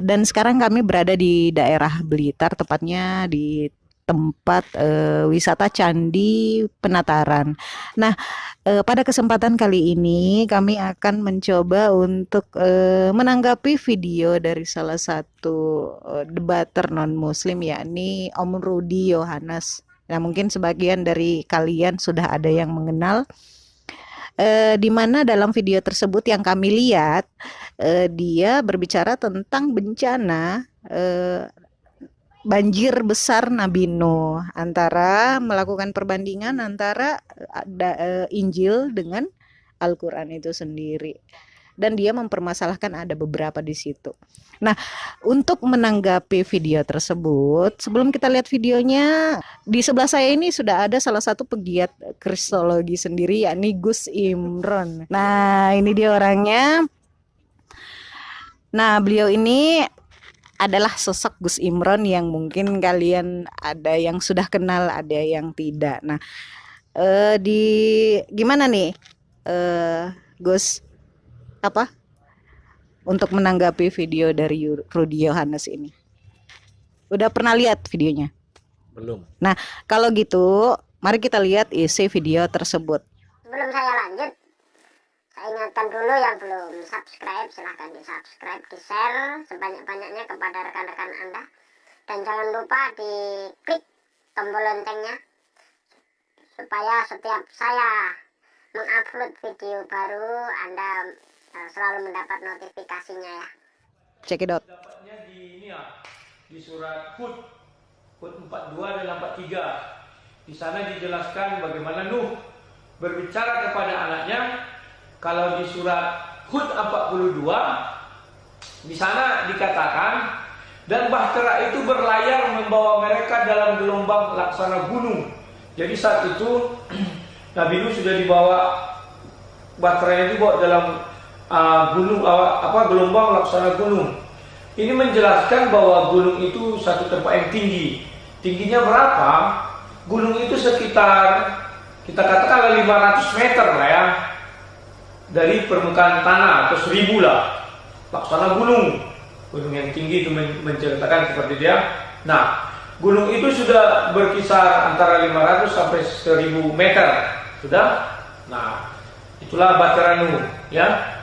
Dan sekarang kami berada di daerah Blitar, tepatnya di tempat wisata Candi Penataran. Nah, pada kesempatan kali ini kami akan mencoba untuk menanggapi video dari salah satu debater non-muslim, yakni Om Rudi Yohanes. Nah, mungkin sebagian dari kalian sudah ada yang mengenal, di mana dalam video tersebut yang kami lihat, dia berbicara tentang bencana banjir besar Nabi Nuh, antara melakukan perbandingan antara Injil dengan Al-Quran itu sendiri. Dan dia mempermasalahkan ada beberapa di situ. Nah, untuk menanggapi video tersebut, sebelum kita lihat videonya, di sebelah saya ini sudah ada salah satu pegiat kristologi sendiri, yakni Gus Imron. Nah, ini dia orangnya. Nah, beliau ini adalah sosok Gus Imron yang mungkin kalian ada yang sudah kenal, ada yang tidak. Nah, gimana nih, Gus, apa untuk menanggapi video dari Rudi Yohanes ini? Udah pernah lihat videonya? Belum. Nah, kalau gitu, mari kita lihat isi video tersebut. Sebelum saya lanjut, saya ingatkan dulu yang belum subscribe, silahkan di subscribe, di share sebanyak-banyaknya kepada rekan-rekan Anda. Dan jangan lupa di klik tombol loncengnya, supaya setiap saya mengupload video baru, Anda selalu mendapat notifikasinya ya. Cekidot. Dapatnya di ini ya, di surat Hud 42 dan 43. Di sana dijelaskan bagaimana Nuh berbicara kepada anaknya. Kalau di surat Hud 42, di sana dikatakan, dan bahtera itu berlayar membawa mereka dalam gelombang laksana gunung. Jadi saat itu Nabi Nuh sudah dibawa, bahteranya itu bawa dalam gelombang laksana gunung. Ini menjelaskan bahwa gunung itu satu tempat yang tinggi. Tingginya berapa? Gunung itu sekitar, kita katakan 500 meter lah ya, dari permukaan tanah, atau 1000 lah. Laksana gunung yang tinggi itu menceritakan seperti dia. Nah, gunung itu sudah berkisar antara 500 sampai 1000 meter. Sudah? Nah, itulah bahtera Nuh ya.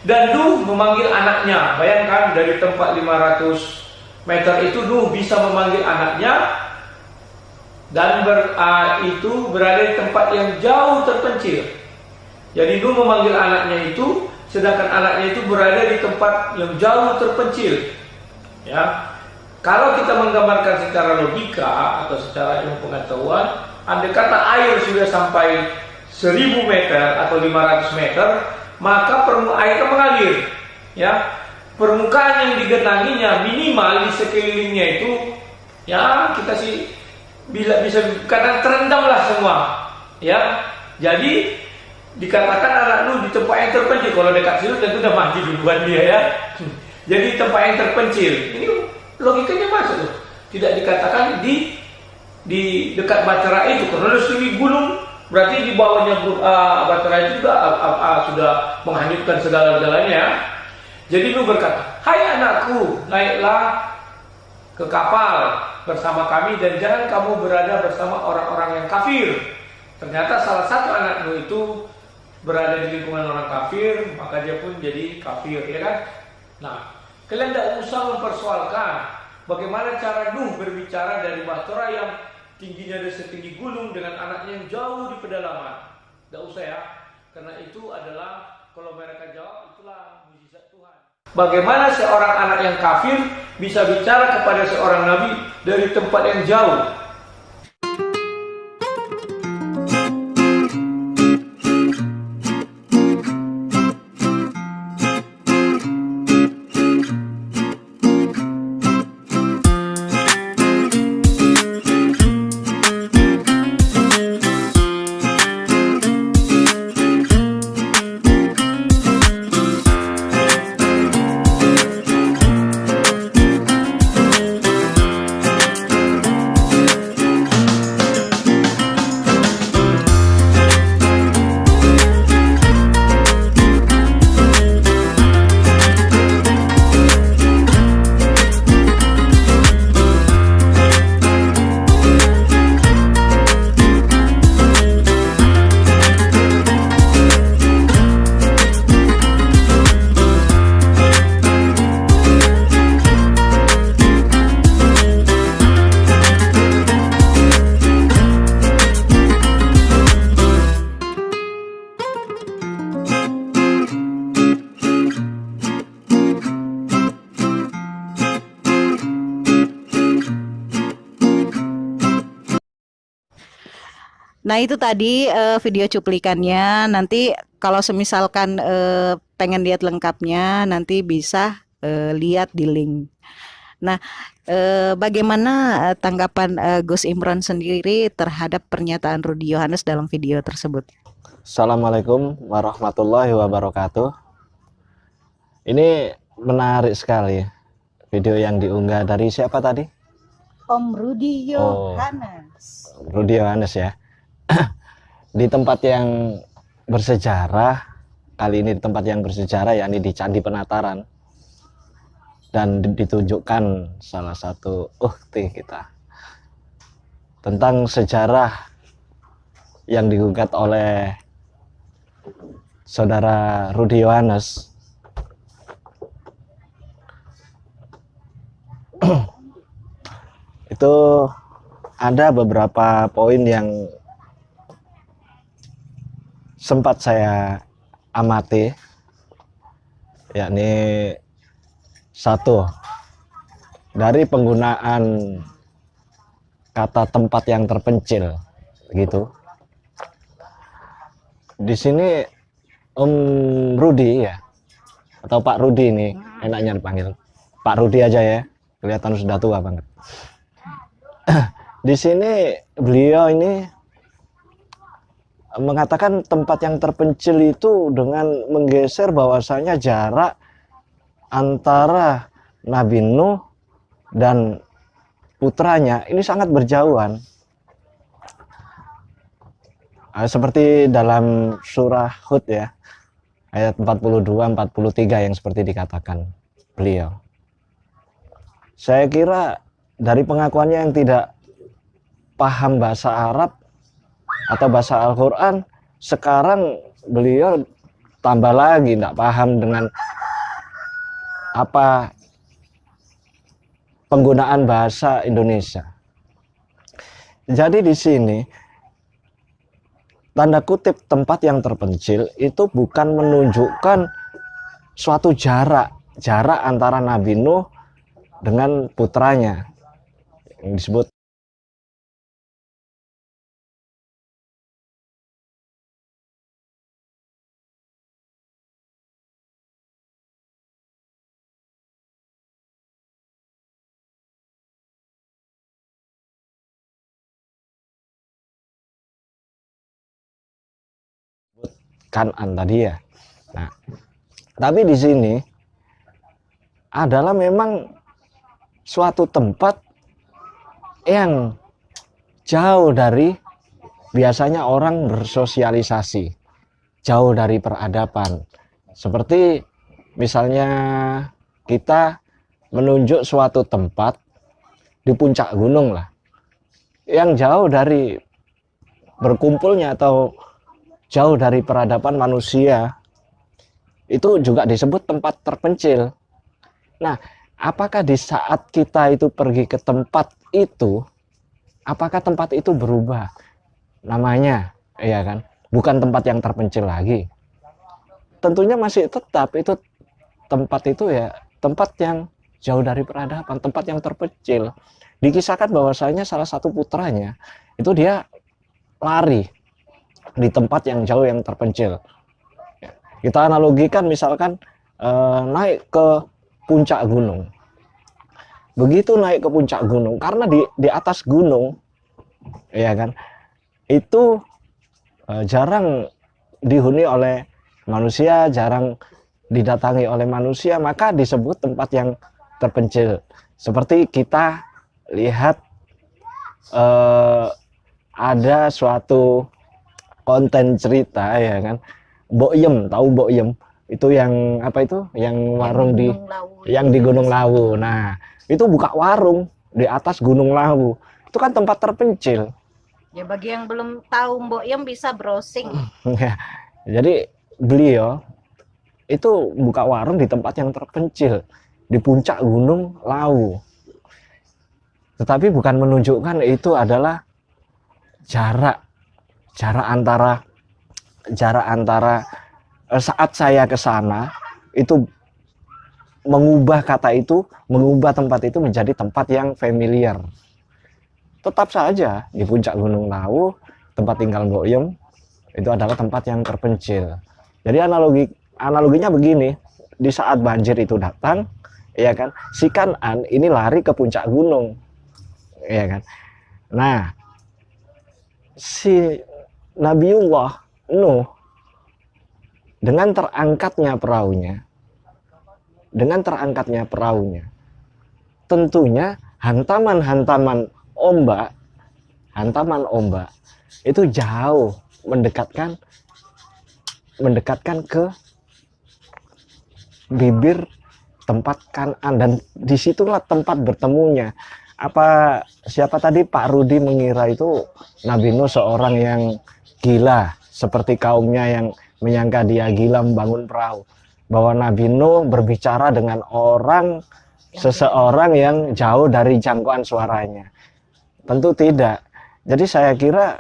Dan Nuh memanggil anaknya. Bayangkan dari tempat 500 meter itu Nuh bisa memanggil anaknya, dan itu berada di tempat yang jauh terpencil. Jadi Nuh memanggil anaknya itu, sedangkan anaknya itu berada di tempat yang jauh terpencil. Ya, kalau kita menggambarkan secara logika atau secara ilmu pengetahuan, andai kata air sudah sampai 1000 meter atau 500 meter, maka air mengalir. Ya, permukaan yang digenanginya minimal di sekelilingnya itu, ya kita sih bisa kadang terendam lah semua. Ya, jadi dikatakan anak Nuh di tempat yang terpencil. Kalau dekat situ tentu udah mati duluan dia ya. Jadi tempat yang terpencil. Ini logikanya masuk tuh. Tidak dikatakan di dekat bahtera itu, karena di gunung, berarti di bawahnya bahtera itu sudah menghanyutkan segala-galanya ya. Jadi Nuh berkata, "Hai anakku, naiklah ke kapal bersama kami dan jangan kamu berada bersama orang-orang yang kafir." Ternyata salah satu anak Nuh itu berada di lingkungan orang kafir, maka dia pun jadi kafir, ya kan? Nah, kalian tidak usah mempersoalkan bagaimana cara Nuh berbicara dari bahtera yang tingginya dari setinggi gunung dengan anaknya yang jauh di pedalaman. Tidak usah ya, karena itu adalah, kalau mereka jawab, itulah mujizat Tuhan. Bagaimana seorang anak yang kafir bisa bicara kepada seorang nabi dari tempat yang jauh? Nah, itu tadi video cuplikannya. Nanti kalau semisalkan pengen lihat lengkapnya, nanti bisa lihat di link. Nah, bagaimana tanggapan Gus Imron sendiri terhadap pernyataan Rudi Yohanes dalam video tersebut? Assalamualaikum warahmatullahi wabarakatuh. Ini menarik sekali video yang diunggah dari siapa tadi? Om Rudi Yohanes. Rudi Yohanes ya. Di tempat yang bersejarah, kali ini di tempat yang bersejarah, yakni di Candi Penataran, dan ditunjukkan salah satu ukti kita tentang sejarah yang digugat oleh saudara Rudi Yohanes. Itu ada beberapa poin yang sempat saya amati, yakni satu, dari penggunaan kata tempat yang terpencil gitu. Di sini Om Rudi ya, atau Pak Rudi, ini enaknya dipanggil Pak Rudi aja ya, kelihatan sudah tua banget. Di sini beliau ini mengatakan tempat yang terpencil itu dengan menggeser bahwasanya jarak antara Nabi Nuh dan putranya ini sangat berjauhan. Seperti dalam surah Hud ya, ayat 42-43 yang seperti dikatakan beliau. Saya kira dari pengakuannya yang tidak paham bahasa Arab atau bahasa Al-Quran, sekarang beliau tambah lagi tidak paham dengan apa penggunaan bahasa Indonesia. Jadi di sini tanda kutip tempat yang terpencil itu bukan menunjukkan suatu jarak antara Nabi Nuh dengan putranya yang disebut Kan'an tadi ya. Nah, tapi di sini adalah memang suatu tempat yang jauh dari biasanya orang bersosialisasi, jauh dari peradaban. Seperti misalnya kita menunjuk suatu tempat di puncak gunung lah, yang jauh dari berkumpulnya atau jauh dari peradaban manusia, itu juga disebut tempat terpencil. Nah, apakah di saat kita itu pergi ke tempat itu, apakah tempat itu berubah namanya, ya kan? Bukan tempat yang terpencil lagi. Tentunya masih tetap itu tempat itu ya, tempat yang jauh dari peradaban, tempat yang terpencil. Dikisahkan bahwasanya salah satu putranya itu dia lari di tempat yang jauh yang terpencil. Kita analogikan misalkan naik ke puncak gunung. Begitu naik ke puncak gunung, karena di atas gunung, ya kan, itu jarang dihuni oleh manusia, jarang didatangi oleh manusia, maka disebut tempat yang terpencil. Seperti kita lihat ada suatu konten cerita, ya kan, Mbok Yem, tahu Mbok Yem? Itu yang apa itu? Yang warung yang di Gunung Lawu. Nah, itu buka warung di atas Gunung Lawu. Itu kan tempat terpencil. Ya, bagi yang belum tahu Mbok Yem bisa browsing. Jadi beliau itu buka warung di tempat yang terpencil, di puncak Gunung Lawu. Tetapi bukan menunjukkan itu adalah jarak antara saat saya ke sana itu mengubah tempat itu menjadi tempat yang familiar. Tetap saja di puncak Gunung Lawu, tempat tinggal Mbok Yum itu adalah tempat yang terpencil. Jadi analoginya begini, di saat banjir itu datang, ya kan, si Kan'an ini lari ke puncak gunung, ya kan. Nah, si Nabiullah Nuh dengan terangkatnya perahunya, tentunya hantaman ombak itu jauh mendekatkan ke bibir tempat Kan'an, dan disitulah tempat bertemunya. Siapa tadi Pak Rudi mengira itu Nabi Nuh seorang yang gila, seperti kaumnya yang menyangka dia gila membangun perahu, bahwa Nabi Nuh berbicara dengan seseorang yang jauh dari jangkauan suaranya. Tentu tidak. Jadi saya kira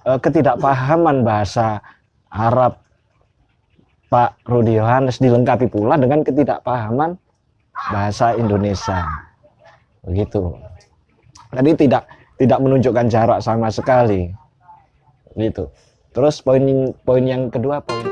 ketidakpahaman bahasa Arab Pak Rudi Yohanes dilengkapi pula dengan ketidakpahaman bahasa Indonesia. Begitu. Jadi tidak menunjukkan jarak sama sekali. Gitu. Terus poin yang kedua, poin